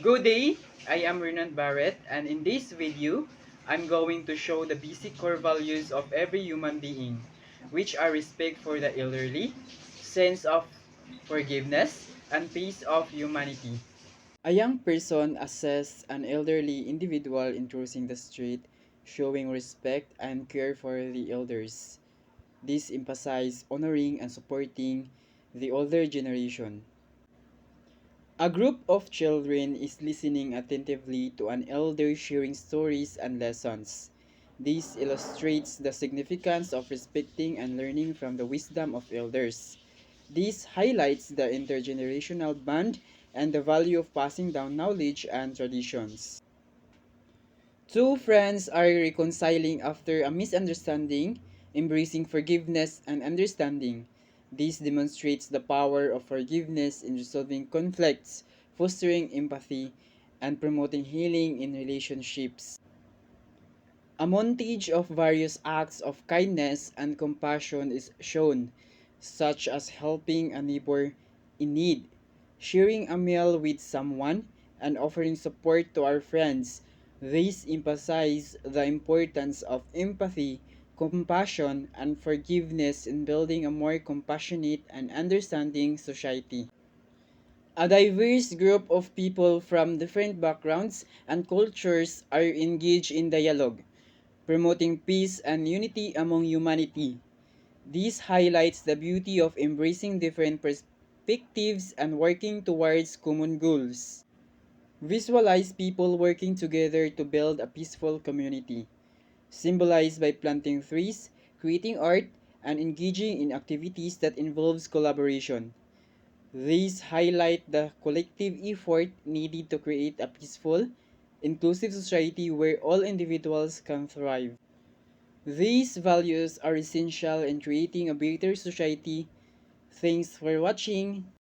Good day, I am Renan Barrett, and in this video, I'm going to show the basic core values of every human being, which are respect for the elderly, sense of forgiveness, and peace of humanity. A young person assesses an elderly individual in crossing the street, showing respect and care for the elders. This emphasizes honoring and supporting the older generation. A group of children is listening attentively to an elder sharing stories and lessons. This illustrates the significance of respecting and learning from the wisdom of elders. This highlights the intergenerational bond and the value of passing down knowledge and traditions. Two friends are reconciling after a misunderstanding, embracing forgiveness and understanding. This demonstrates the power of forgiveness in resolving conflicts, fostering empathy, and promoting healing in relationships. A montage of various acts of kindness and compassion is shown, such as helping a neighbor in need, sharing a meal with someone, and offering support to our friends. These emphasize the importance of empathy, compassion, and forgiveness in building a more compassionate and understanding society. A diverse group of people from different backgrounds and cultures are engaged in dialogue, promoting peace and unity among humanity. This highlights the beauty of embracing different perspectives and working towards common goals. Visualize people working together to build a peaceful community, symbolized by planting trees, creating art, and engaging in activities that involves collaboration. These highlight the collective effort needed to create a peaceful, inclusive society where all individuals can thrive. These values are essential in creating a better society. Thanks for watching.